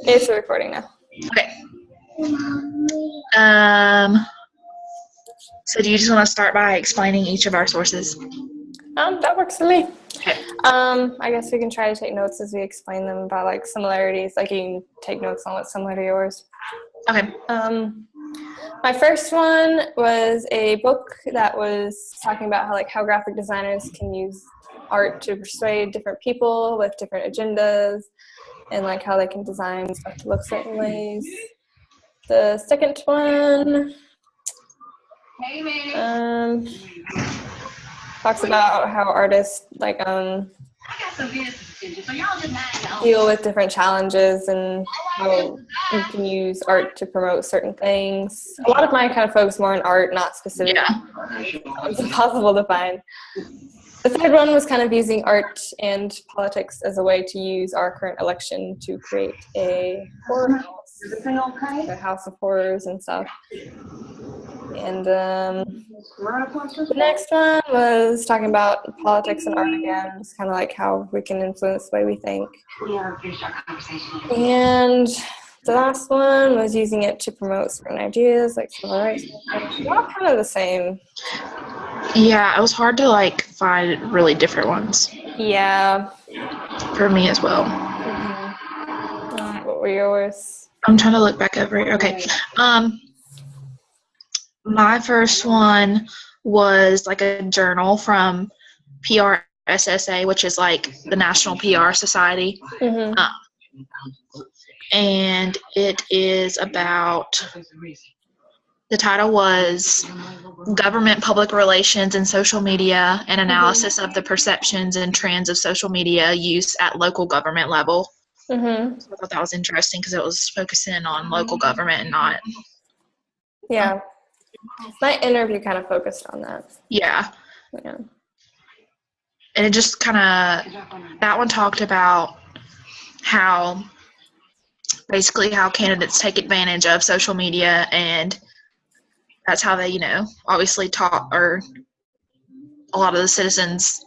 It's recording now. Okay. So do you just want to start by explaining each of our sources? That works for me. Okay. I guess we can try to take notes as we explain them about like similarities. Like you can take notes on what's similar to yours. Okay. My first one was a book that was talking about how graphic designers can use art to persuade different people with different agendas, and like how they can design stuff to look certain ways. The second one talks about how artists like deal with different challenges and how you can use art to promote certain things. A lot of mine kind of focus more on art, not specific. Yeah. It's impossible to find. The third one was kind of using art and politics as a way to use our current election to create a horror house, a house of horrors and stuff. And the next one was talking about politics and art again, just kind of like how we can influence the way we think. And the last one was using it to promote certain ideas like civil rights. They're all kind of the same. Yeah, it was hard to like find really different ones. Yeah. For me as well. Mm-hmm. What were yours? I'm trying to look back over it. Okay. My first one was like a journal from PRSSA, which is like the National PR Society. Mm-hmm. And it is about, the title was Government Public Relations and Social Media, an analysis of the perceptions and trends of social media use at local government level. Mm-hmm. So I thought that was interesting because it was focusing on local government and not. Yeah. My interview kind of focused on that. Yeah. Yeah. And it just kind of, that one talked about how, basically how candidates take advantage of social media, and that's how they, obviously talk, or a lot of the citizens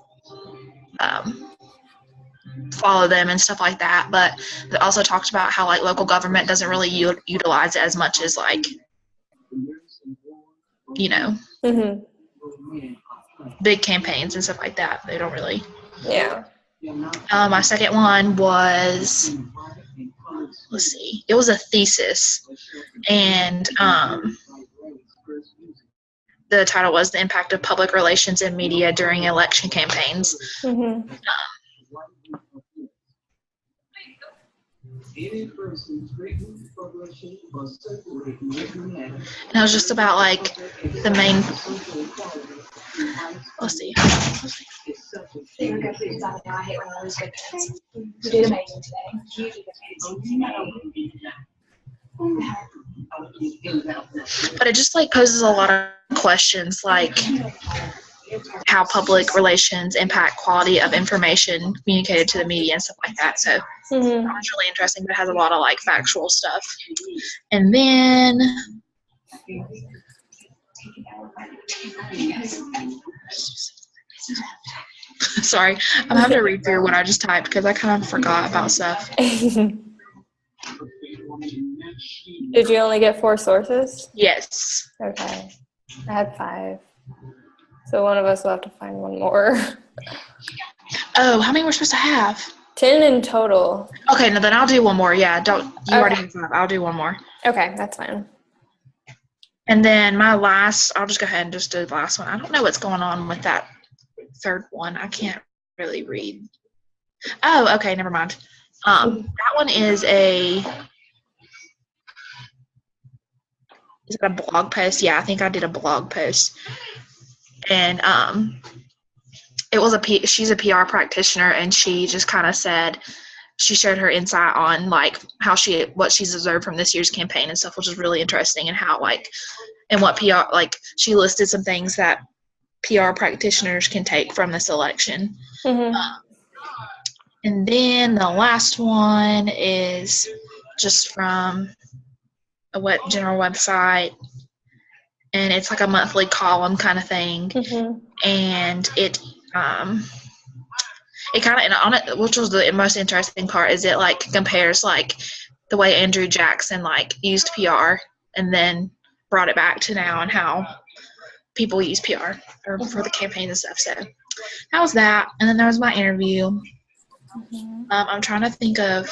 follow them and stuff like that. But it also talked about how like local government doesn't really utilize it as much as like, Mm-hmm. big campaigns and stuff like that. They don't really. Yeah. My second one was, let's see, it was a thesis, and the title was The Impact of Public Relations and Media During Election Campaigns. Mm-hmm. And it was just about like the main, let's see. You did amazing today. But it just like poses a lot of questions, like how public relations impact quality of information communicated to the media and stuff like that. So Mm-hmm. that was really interesting, but it has a lot of like factual stuff. And then sorry, I'm having to read through what I just typed because I kind of forgot about stuff. Did you only get 4 sources? Yes. Okay. I had 5. So one of us will have to find one more. Oh, how many we're supposed to have? 10 in total. Okay, no, then I'll do one more. Yeah, already Okay. have 5. I'll do one more. Okay, that's fine. And then my last, I'll just go ahead and just do the last one. I don't know what's going on with that third one. I can't really read. Oh, okay, never mind. That one is is it a blog post? Yeah, I think I did a blog post. And it was she's a PR practitioner, and she just kind of said, she shared her insight on like what she's observed from this year's campaign and stuff, which is really interesting, and how and what PR, like she listed some things that PR practitioners can take from this election. Mm-hmm. And then the last one is just from a general website, and it's like a monthly column kind of thing. Mm-hmm. And it kind of, and on it, which was the most interesting part, is it like compares like the way Andrew Jackson like used PR and then brought it back to now and how people use PR or for the campaign and stuff. So that was that. And then there was my interview. I'm trying to think of.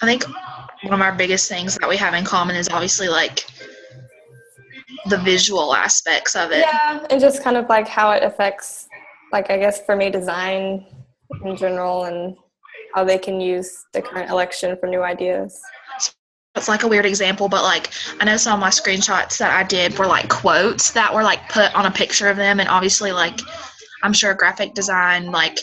I think one of our biggest things that we have in common is obviously like the visual aspects of it. Yeah, and just kind of like how it affects, like, I guess for me, design in general and how they can use the current election for new ideas. It's like a weird example, but like I know some of my screenshots that I did were like quotes that were like put on a picture of them, and obviously like I'm sure graphic design like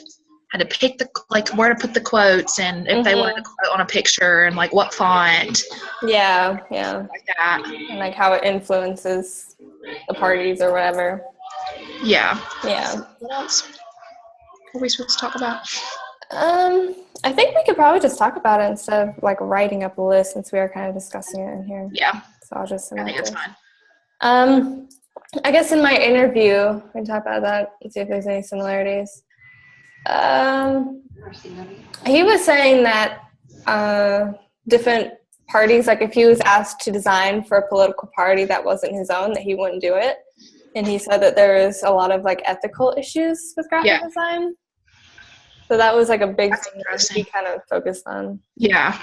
had to pick the like where to put the quotes and if they wanted to quote on a picture and like what font. Yeah, like that. and like how it influences the parties or whatever. Yeah. What else are we supposed to talk about? I think we could probably just talk about it instead of like writing up a list, since we are kind of discussing it in here. Yeah. So I'll just. I think it's fine. I guess in my interview, we can talk about that and see if there's any similarities. He was saying that different parties, like if he was asked to design for a political party that wasn't his own, that he wouldn't do it. And he said that there was a lot of like ethical issues with graphic design. So that was like a big thing that he kind of focused on. Yeah.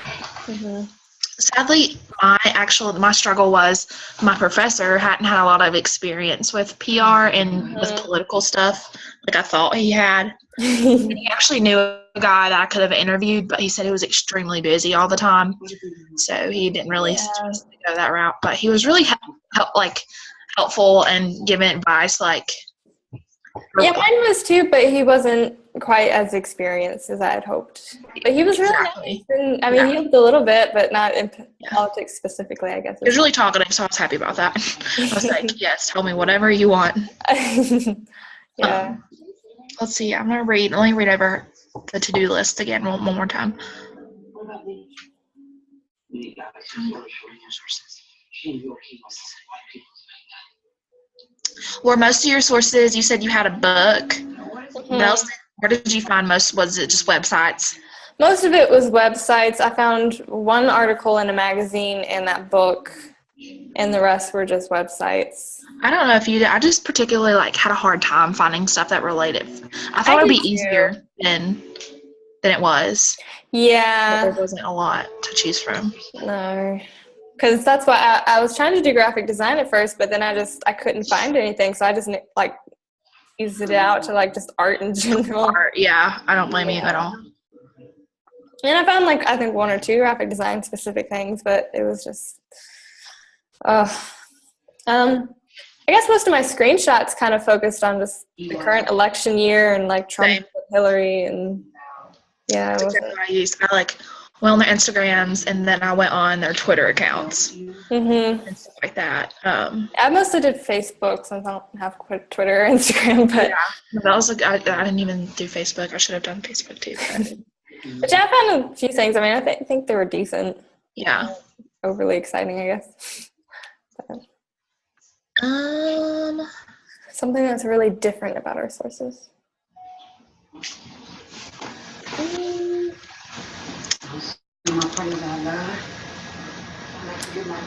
Sadly, my struggle was my professor hadn't had a lot of experience with PR and with political stuff like I thought he had. And he actually knew a guy that I could have interviewed, but he said he was extremely busy all the time, so he didn't really suggest to go that route. But he was really helpful and giving advice like. Yeah, mine was too, but he wasn't quite as experienced as I had hoped. But he was really nice. And, I mean, he helped a little bit, but not in politics specifically, I guess. He was really talkative, so I was happy about that. I was like, yes, tell me whatever you want. Yeah. Let's see. Let me read over the to-do list again one more time. Were most of your sources, you said you had a book. What else? Where did you find most? Was it just websites? Most of it was websites. I found one article in a magazine and that book, and the rest were just websites. I don't know if you did. I just particularly had a hard time finding stuff that related. I thought it would be easier than it was. Yeah. But there wasn't a lot to choose from. No. Because that's why I was trying to do graphic design at first, but then I couldn't find anything, so I just used it out to just art in general. Art, yeah. I don't blame you at all. And I found I think one or two graphic design specific things, but it was just I guess most of my screenshots kind of focused on just the current election year and Trump and Hillary, and That's exactly what I used. I went on their Instagrams, and then I went on their Twitter accounts and stuff like that. I mostly did Facebook since I don't have Twitter or Instagram, but that was I didn't even do Facebook. I should have done Facebook too. But yeah, I found a few things. I mean, I think they were decent. Yeah. Overly exciting, I guess. But, something that's really different about our sources.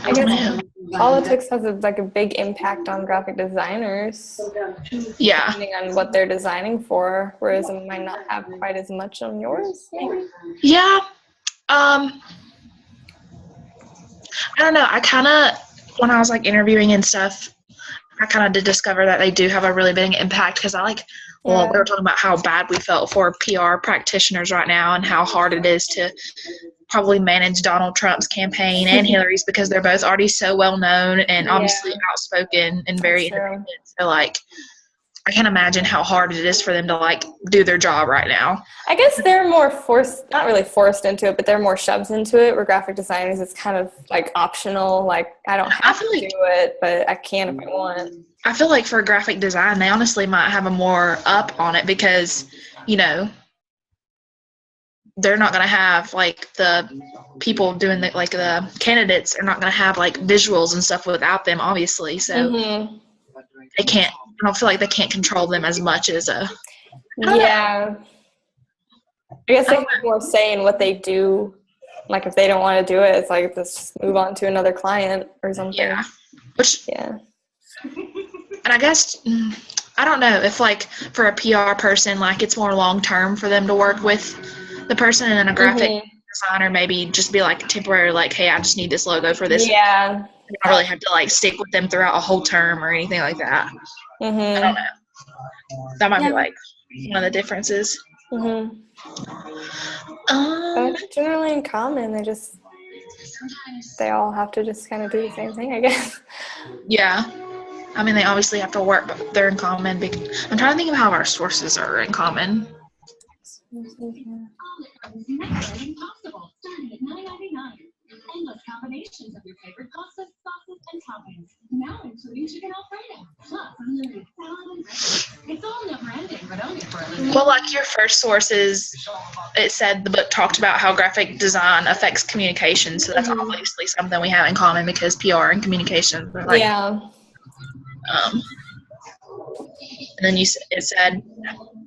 I guess politics has a big impact on graphic designers. Yeah. Depending on what they're designing for, whereas it might not have quite as much on yours. Maybe? Yeah. I don't know. I kind of, when I was interviewing and stuff, I kind of did discover that they do have a really big impact because we were talking about how bad we felt for PR practitioners right now and how hard it is to probably manage Donald Trump's campaign and Hillary's because they're both already so well known and obviously outspoken and very independent. So I can't imagine how hard it is for them to do their job right now. I guess they're more not really forced into it, but they're more shoved into it. Where graphic designers, it's kind of optional. I don't have to do it, but I can if I want. I feel for graphic design, they honestly might have a more up on it because, they're not going to have the people doing the candidates are not going to have visuals and stuff without them, obviously. So they can't. I don't feel they can't control them as much as Yeah. I guess they have more say in what they do. Like if they don't want to do it, it's like let's just move on to another client or something. Yeah. Which, yeah. And I guess, I don't know if like for a PR person, like it's more long term for them to work with the person, and a graphic designer maybe just be like temporary, like, hey, I just need this logo for this. Yeah. You don't really have to like stick with them throughout a whole term or anything like that. I don't know. That might be like one of the differences. But generally in common, they all have to just kind of do the same thing, I guess. Yeah. I mean, they obviously have to work, but they're in common. I'm trying to think of how our sources are in common. Endless combinations of your favorite pastas, sauces, and toppings, now including chicken Alfredo. Plus unlimited salad and dressing. It's all never ending, but only for a limited. Well, like your first sources, it said the book talked about how graphic design affects communication, so that's obviously something we have in common because PR and communication are like. Yeah. And then it said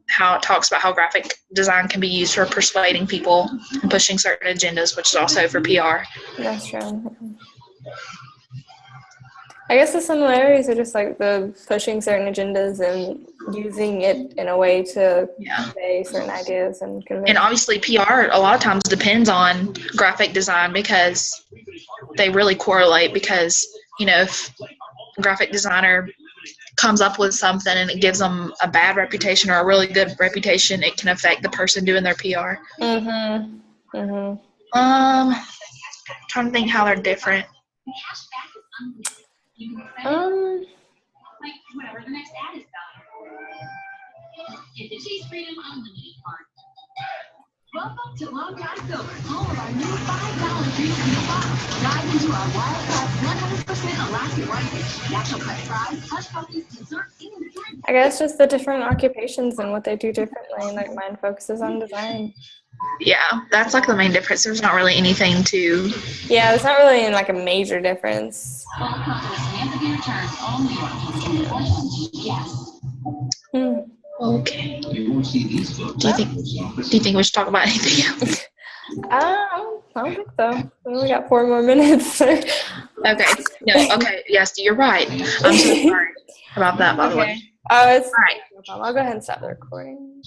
how it talks about how graphic design can be used for persuading people and pushing certain agendas, which is also for PR. That's true. I guess the similarities are just like the pushing certain agendas and using it in a way to convey certain ideas and convey. And obviously PR a lot of times depends on graphic design because they really correlate because, you know, if a graphic designer comes up with something and it gives them a bad reputation or a really good reputation, it can affect the person doing their PR. Trying to think how they're different. Like whatever the next ad is about. Get the Cheese Freedom Unlimited card. Welcome to Long John Silver's, home of our new $5 treat meal box. Dive into our wild-cut, 100% Alaska whitefish, natural cut fries, hush puppies, desserts, and drinks. I guess just the different occupations and what they do differently. Like mine focuses on design. Yeah, that's like the main difference. There's not really anything to. Yeah, there's not really like a major difference. Okay. Do you think we should talk about anything else? I don't think so. We only got 4 more minutes. Okay. No, okay. Yes, you're right. I'm so sorry about that, by the way. Oh, it's all right. no problem. I'll go ahead and stop the recording.